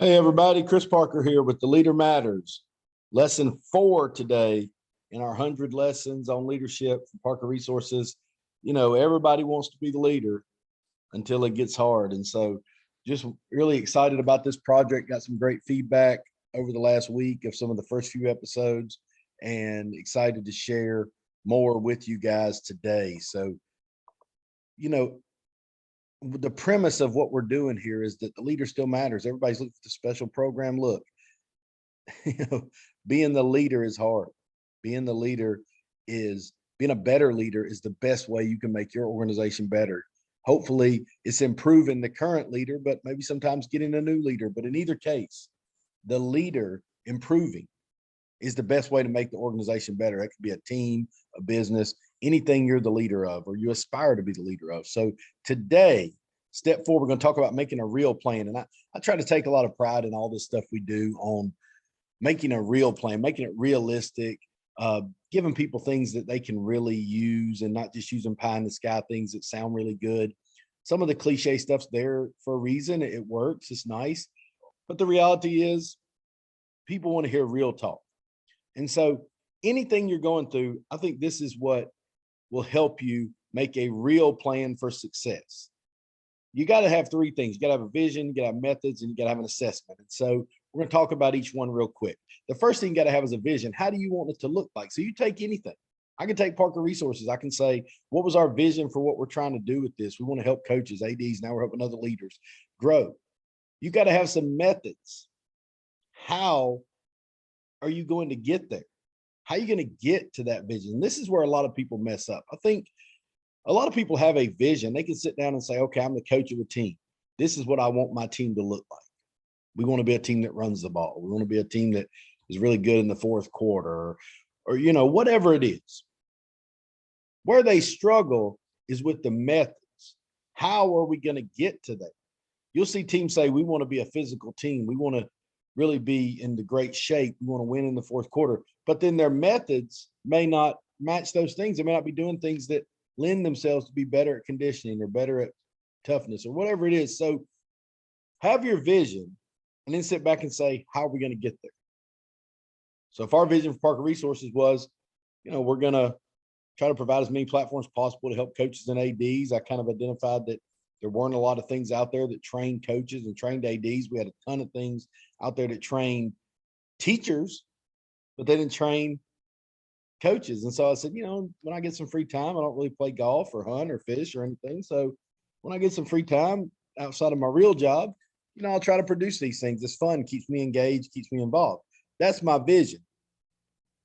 Hey everybody, Chris Parker here with The Leader Matters. Lesson 4 today in our 100 lessons on leadership from Parker Resources. You know, everybody wants to be the leader until it gets hard. And so just really excited about this project. Got some great feedback over the last week of some of the first few episodes and excited to share more with you guys today. So, you know, the premise of what we're doing here is that the leader still matters. Everybody's looking for the special program. Look, being the leader is hard. Being the leader is being a better leader is the best way you can make your organization better. Hopefully it's improving the current leader, but maybe sometimes getting a new leader. But in either case, the leader improving is the best way to make the organization better. That could be a team, a business, anything you're the leader of, or you aspire to be the leader of. So today, step 4, we're going to talk about making a real plan. And I try to take a lot of pride in all this stuff we do on making a real plan, making it realistic, giving people things that they can really use and not just using pie in the sky things that sound really good. Some of the cliche stuff's there for a reason. It works. It's nice. But the reality is people want to hear real talk. And so anything you're going through, I think this is what will help you make a real plan for success. You got to have 3 things. You got to have a vision, you got to have methods, and you got to have an assessment. And so we're going to talk about each one real quick. The first thing you got to have is a vision. How do you want it to look like? So you take anything. I can take Parker Resources. I can say, what was our vision for what we're trying to do with this? We want to help coaches, ADs. Now we're helping other leaders grow. You got to have some methods. How are you going to get there? How are you going to get to that vision? This is where a lot of people mess up. I think a lot of people have a vision. They can sit down and say, okay, I'm the coach of a team. This is what I want my team to look like. We want to be a team that runs the ball. We want to be a team that is really good in the fourth quarter or you know, whatever it is. Where they struggle is with the methods. How are we going to get to that? You'll see teams say, we want to be a physical team. We want to really be in the great shape. We want to win in the fourth quarter. But then their methods may not match those things. They may not be doing things that lend themselves to be better at conditioning or better at toughness or whatever it is. So have your vision and then sit back and say, how are we going to get there? So if our vision for Parker Resources was, you know, we're going to try to provide as many platforms as possible to help coaches and ADs, I kind of identified that there weren't a lot of things out there that trained coaches and trained ADs. We had a ton of things out there that trained teachers, but they didn't train coaches. And so I said, you know, when I get some free time, I don't really play golf or hunt or fish or anything. So when I get some free time outside of my real job, you know, I'll try to produce these things. It's fun, keeps me engaged, keeps me involved. That's my vision.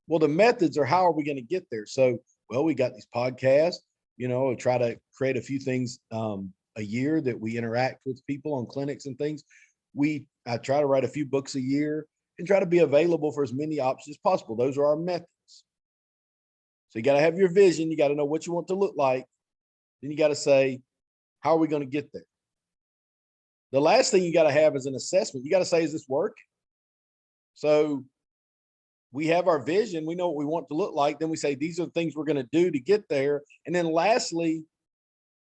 Well, the methods are how are we going to get there? So, well, we got these podcasts, you know, we try to create a few things a year that we interact with people on clinics and things. I try to write a few books a year and try to be available for as many options as possible. Those are our methods. So you got to have your vision. You got to know what you want to look like. Then you got to say, how are we going to get there? The last thing you got to have is an assessment. You got to say, is this work? So we have our vision. We know what we want to look like. Then we say, these are the things we're going to do to get there. And then lastly,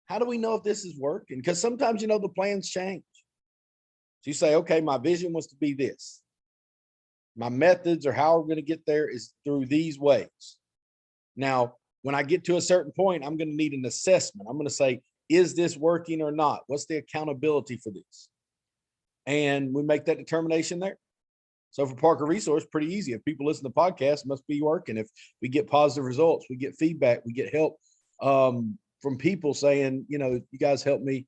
how do we know if this is working? Because sometimes, you know, the plans change. So you say, okay, my vision was to be this. My methods or how we're going to get there is through these ways. Now, when I get to a certain point, I'm going to need an assessment. I'm going to say, is this working or not? What's the accountability for this? And we make that determination there. So for Parker Resource, pretty easy. If people listen to podcasts, it must be working. If we get positive results, we get feedback, we get help from people saying, you know, you guys helped me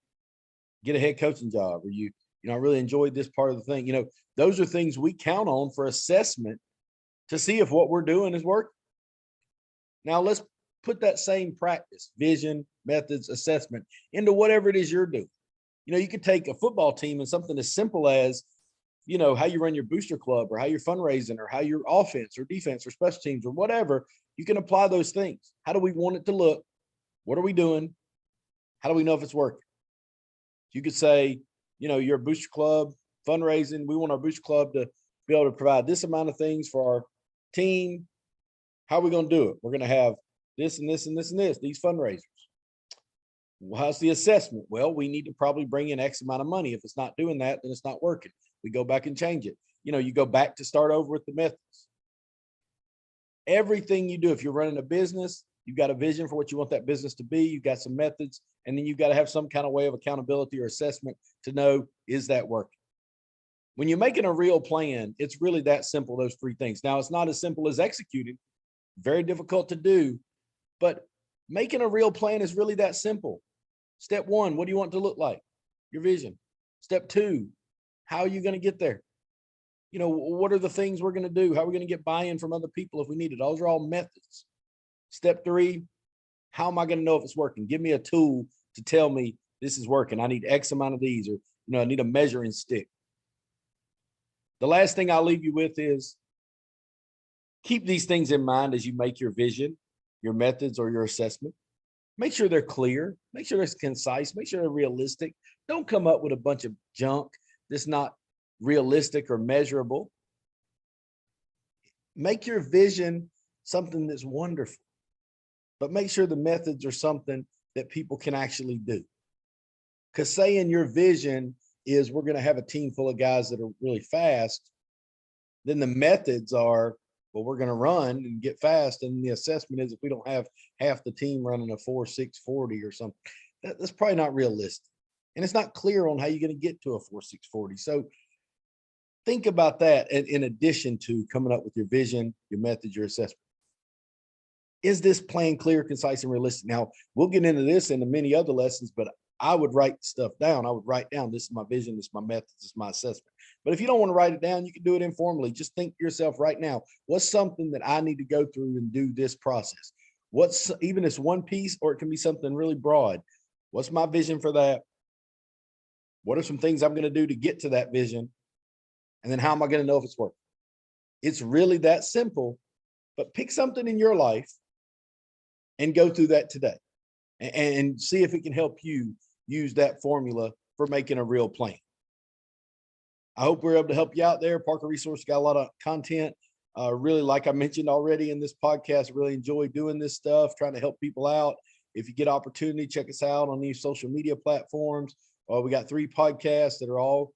get a head coaching job, or you know, I really enjoyed this part of the thing. You know, those are things we count on for assessment to see if what we're doing is working. Now let's put that same practice, vision, methods, assessment into whatever it is you're doing. You know, you could take a football team and something as simple as, you know, how you run your booster club or how you're fundraising or how your offense or defense or special teams or whatever, you can apply those things. How do we want it to look? What are we doing? How do we know if it's working? You could say, you know, you're a booster club fundraising. We want our booster club to be able to provide this amount of things for our team. How are we going to do it? We're going to have this and this and this and this, these fundraisers. How's the assessment? Well, we need to probably bring in X amount of money. If it's not doing that, then it's not working. We go back and change it. You go back to start over with the methods. Everything you do, if you're running a business, you've got a vision for what you want that business to be. You've got some methods, and then you've got to have some kind of way of accountability or assessment to know, is that working? When you're making a real plan, it's really that simple, those three things. Now, it's not as simple as executing, very difficult to do, but making a real plan is really that simple. Step one, what do you want it to look like? Your vision. Step two, how are you going to get there? What are the things we're going to do? How are we going to get buy-in from other people if we need it? Those are all methods. Step three, how am I going to know if it's working? Give me a tool to tell me this is working. I need X amount of these, or, I need a measuring stick. The last thing I'll leave you with is keep these things in mind as you make your vision, your methods, or your assessment. Make sure they're clear. Make sure they're concise. Make sure they're realistic. Don't come up with a bunch of junk that's not realistic or measurable. Make your vision something that's wonderful, but make sure the methods are something that people can actually do. Because saying your vision is we're going to have a team full of guys that are really fast, then the methods are, well, we're going to run and get fast. And the assessment is if we don't have half the team running a 4.640 or something, that's probably not realistic. And it's not clear on how you're going to get to a 4.640. So think about that in addition to coming up with your vision, your method, your assessment. Is this plan clear, concise, and realistic? Now, we'll get into this in many other lessons, but I would write stuff down. I would write down, this is my vision, this is my method, this is my assessment. But if you don't want to write it down, you can do it informally. Just think to yourself right now, what's something that I need to go through and do this process? What's, even if it's one piece, or it can be something really broad. What's my vision for that? What are some things I'm going to do to get to that vision? And then how am I going to know if it's working? It's really that simple, but pick something in your life and go through that today and see if it can help you use that formula for making a real plan. I hope we're able to help you out there. Parker Resource got a lot of content. Really, like I mentioned already in this podcast, really enjoy doing this stuff, trying to help people out. If you get opportunity, check us out on these social media platforms. We got 3 podcasts that are all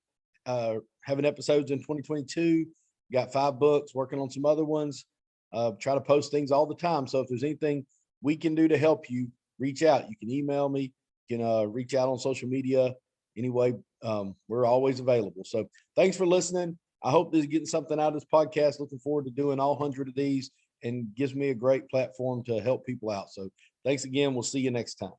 having episodes in 2022. We got 5 books, working on some other ones. Try to post things all the time. So if there's anything we can do to help you, reach out. You can email me. You can reach out on social media. Anyway, we're always available. So thanks for listening. I hope this is getting something out of this podcast. Looking forward to doing all 100 of these, and gives me a great platform to help people out. So thanks again. We'll see you next time.